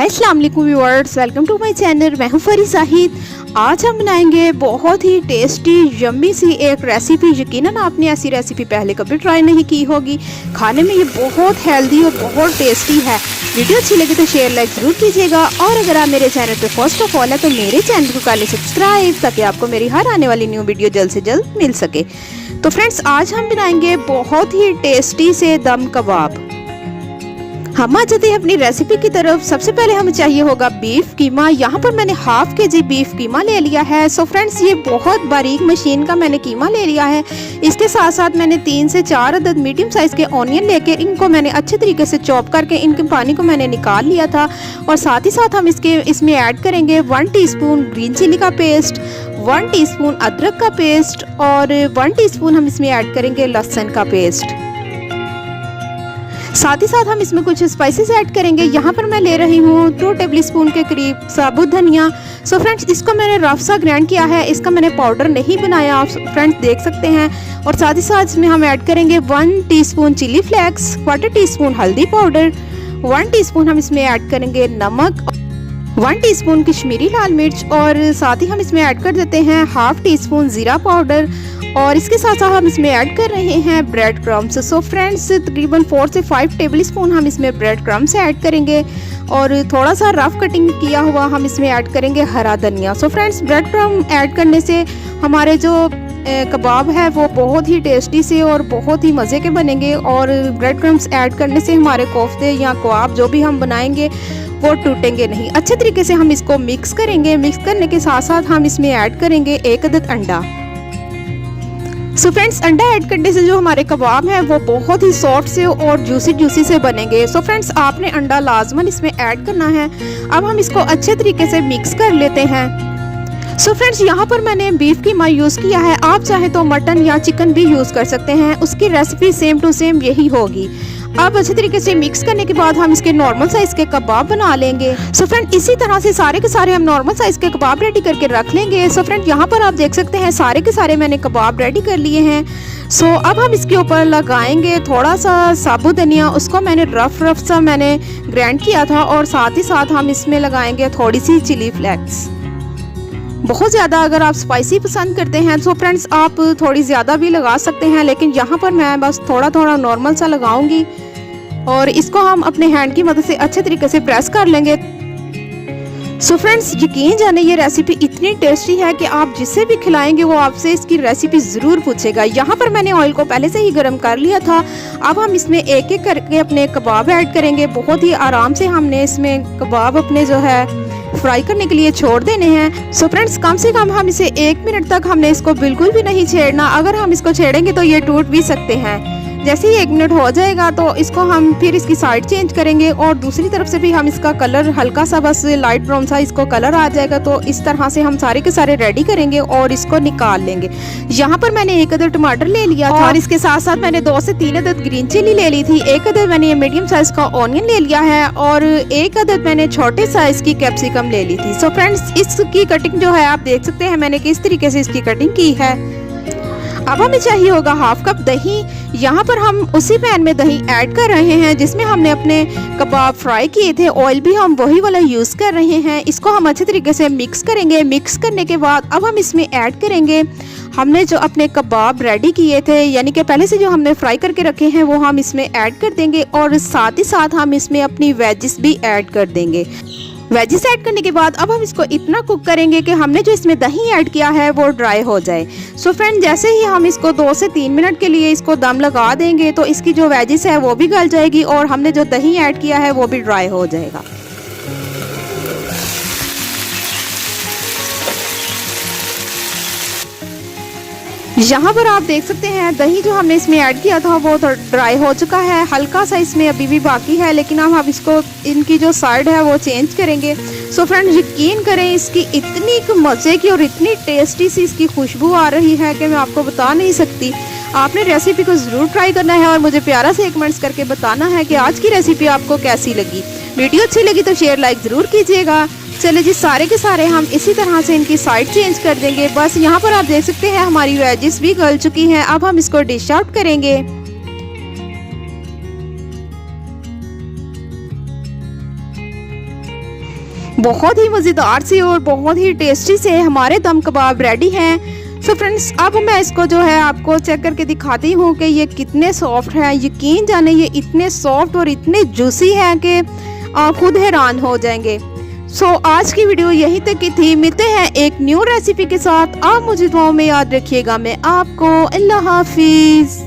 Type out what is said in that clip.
अस्सलाम वालेकुम viewers, welcome to my channel. मैं हूं फरी जाहिद। आज हम बनाएंगे बहुत ही टेस्टी यम्मी सी एक रेसिपी। यकीनन आपने ऐसी रेसिपी पहले कभी ट्राई नहीं की होगी। खाने में ये बहुत हेल्दी और बहुत टेस्टी है। वीडियो अच्छी लगे तो शेयर लाइक ज़रूर कीजिएगा, और अगर आप मेरे चैनल पे फर्स्ट ऑफ ऑल है तो मेरे चैनल को कर लें सब्सक्राइब, ताकि आपको मेरी हर आने वाली न्यू वीडियो जल्द से जल्द मिल सके। तो फ्रेंड्स, आज हम बनाएंगे बहुत ही टेस्टी से दम कबाब। हम आ जाते हैं अपनी रेसिपी की तरफ। सबसे पहले हमें चाहिए होगा बीफ कीमा। यहाँ पर मैंने हाफ केजी बीफ कीमा ले लिया है। सो फ्रेंड्स, ये बहुत बारीक मशीन का मैंने कीमा ले लिया है। इसके साथ साथ मैंने 3 से 4 अदद मीडियम साइज के ऑनियन लेकर इनको मैंने अच्छे तरीके से चॉप करके इनके पानी को मैंने निकाल लिया था। और साथ ही साथ हम इसमें ऐड करेंगे 1 टीस्पून ग्रीन चिली का पेस्ट, 1 टीस्पून अदरक का पेस्ट और 1 टीस्पून हम इसमें ऐड करेंगे लहसुन का पेस्ट। साथ ही साथ हम इसमें कुछ स्पाइसेस ऐड करेंगे। यहाँ पर मैं ले रही हूँ 2 टेबलस्पून के करीब साबुत धनिया। सो फ्रेंड्स, इसको मैंने रफ सा ग्राइंड किया है, इसका मैंने पाउडर नहीं बनाया, आप फ्रेंड्स देख सकते हैं। और साथ ही साथ इसमें हम ऐड करेंगे 1 टीस्पून चिली फ्लेक्स, 1/4 टीस्पून हल्दी पाउडर, 1 टीस्पून हम इसमें ऐड करेंगे नमक, 1 टीस्पून कश्मीरी लाल मिर्च, और साथ ही हम इसमें ऐड कर देते हैं ½ टीस्पून ज़ीरा पाउडर। और इसके साथ साथ हम इसमें ऐड कर रहे हैं ब्रेड क्रम्स। सो फ्रेंड्स, तकरीबन 4 से 5 टेबलस्पून हम इसमें ब्रेड क्रम्स ऐड करेंगे। और थोड़ा सा रफ कटिंग किया हुआ हम इसमें ऐड करेंगे हरा धनिया। So friends, bread crumbs add करने से हमारे जो कबाब है वो बहुत ही टेस्टी से और बहुत ही मज़े के बनेंगे। और ब्रेड क्रम्स ऐड करने से हमारे कोफ्ते या कबाब जो भी हम बनाएंगे वो टूटेंगे नहीं। अच्छे तरीके से हम इसको मिक्स करेंगे। मिक्स करने के साथ साथ हम इसमें ऐड करेंगे 1 अदद अंडा। सो फ्रेंड्स, अंडा ऐड करने से जो हमारे कबाब हैं वो बहुत ही सॉफ्ट से और जूसी से बनेंगे। सो फ्रेंड्स, आपने अंडा लाजमन इसमें ऐड करना है। अब हम इसको अच्छे तरीके से मिक्स कर लेते हैं। सो फ्रेंड्स, यहाँ पर मैंने बीफ कीमा यूज़ किया है। आप चाहे तो मटन या चिकन भी यूज़ कर सकते हैं, उसकी रेसिपी सेम टू सेम यही होगी। अब अच्छे तरीके से मिक्स करने के बाद हम इसके नॉर्मल साइज़ के कबाब बना लेंगे। सो फ्रेंड, इसी तरह से सारे के सारे हम नॉर्मल साइज़ के कबाब रेडी करके रख लेंगे। सो फ्रेंड, यहाँ पर आप देख सकते हैं सारे के सारे मैंने कबाब रेडी कर लिए हैं। सो अब हम इसके ऊपर लगाएंगे थोड़ा सा साबुत धनिया। उसको मैंने रफ सा मैंने ग्राइंड किया था। और साथ ही साथ हम इसमें लगाएंगे थोड़ी सी चिली फ्लेक्स। बहुत ज़्यादा अगर आप स्पाइसी पसंद करते हैं तो फ्रेंड्स आप थोड़ी ज़्यादा भी लगा सकते हैं, लेकिन यहाँ पर मैं बस थोड़ा नॉर्मल सा लगाऊंगी। और इसको हम अपने हैंड की मदद से अच्छे तरीके से प्रेस कर लेंगे। सो फ्रेंड्स, यकीन जाने ये रेसिपी इतनी टेस्टी है कि आप जिसे भी खिलाएंगे वो आपसे इसकी रेसिपी ज़रूर पूछेगा। यहाँ पर मैंने ऑयल को पहले से ही गर्म कर लिया था। अब हम इसमें एक एक करके अपने कबाब ऐड करेंगे। बहुत ही आराम से हमने इसमें कबाब अपने जो है फ्राई करने के लिए छोड़ देने हैं। सो फ्रेंड्स, कम से कम हम इसे 1 मिनट तक हमने इसको बिल्कुल भी नहीं छेड़ना। अगर हम इसको छेड़ेंगे तो ये टूट भी सकते हैं। जैसे ही 1 मिनट हो जाएगा तो इसको हम फिर इसकी साइड चेंज करेंगे। और दूसरी तरफ से भी हम इसका कलर हल्का सा बस लाइट ब्राउन सा इसको कलर आ जाएगा। तो इस तरह से हम सारे के सारे रेडी करेंगे और इसको निकाल लेंगे। यहाँ पर मैंने 1 अदद टमाटर ले लिया था, और इसके साथ साथ मैंने 2 से 3 अदद ग्रीन चिली ले ली थी। 1 अदद मैंने मीडियम साइज का ऑनियन ले लिया है, और 1 अदद मैंने छोटे साइज की कैप्सिकम ले ली थी। सो फ्रेंड्स, इसकी कटिंग जो है आप देख सकते हैं मैंने किस तरीके से इसकी कटिंग की है। अब हमें चाहिए होगा ½ कप दही। यहाँ पर हम उसी पैन में दही ऐड कर रहे हैं जिसमें हमने अपने कबाब फ्राई किए थे। ऑयल भी हम वही वाला यूज़ कर रहे हैं। इसको हम अच्छे तरीके से मिक्स करेंगे। मिक्स करने के बाद अब हम इसमें ऐड करेंगे हमने जो अपने कबाब रेडी किए थे, यानी कि पहले से जो हमने फ्राई करके रखे हैं, वो हम इसमें ऐड कर देंगे। और साथ ही साथ हम इसमें अपनी वेजिस भी ऐड कर देंगे। वेजिस ऐड करने के बाद अब हम इसको इतना कुक करेंगे कि हमने जो इसमें दही ऐड किया है वो ड्राई हो जाए। सो फ्रेंड, जैसे ही हम इसको 2 से 3 मिनट के लिए इसको दम लगा देंगे तो इसकी जो वेजिस है वो भी गल जाएगी और हमने जो दही ऐड किया है वो भी ड्राई हो जाएगा। यहाँ पर आप देख सकते हैं दही जो हमने इसमें ऐड किया था वो तो ड्राई हो चुका है। हल्का सा इसमें अभी भी बाकी है, लेकिन अब हम इसको इनकी जो साइड है वो चेंज करेंगे। सो फ्रेंड्स, यकीन करें इसकी इतनी मज़े की और इतनी टेस्टी सी इसकी खुशबू आ रही है कि मैं आपको बता नहीं सकती। आपने रेसिपी को ज़रूर ट्राई करना है और मुझे प्यारा से कमेंट्स करके बताना है कि आज की रेसिपी आपको कैसी लगी। वीडियो अच्छी लगी तो शेयर लाइक ज़रूर कीजिएगा। चलिए जी, सारे के सारे हम इसी तरह से इनकी साइड चेंज कर देंगे। बस यहाँ पर आप देख सकते हैं हमारी वेजिस भी गल चुकी हैं। अब हम इसको डिश आउट करेंगे। बहुत ही मज़ेदार से और बहुत ही टेस्टी से हमारे दम कबाब रेडी हैं। सो फ्रेंड्स, अब मैं इसको जो है आपको चेक करके दिखाती हूँ कि ये कितने सॉफ्ट हैं। यकीन जाने ये इतने सॉफ्ट और इतने जूसी हैं कि खुद हैरान हो जाएंगे। सो आज की वीडियो यहीं तक की थी। मिलते हैं एक न्यू रेसिपी के साथ। आप मुझे दुआओं में याद रखिएगा। मैं आपको अल्लाह हाफिज़।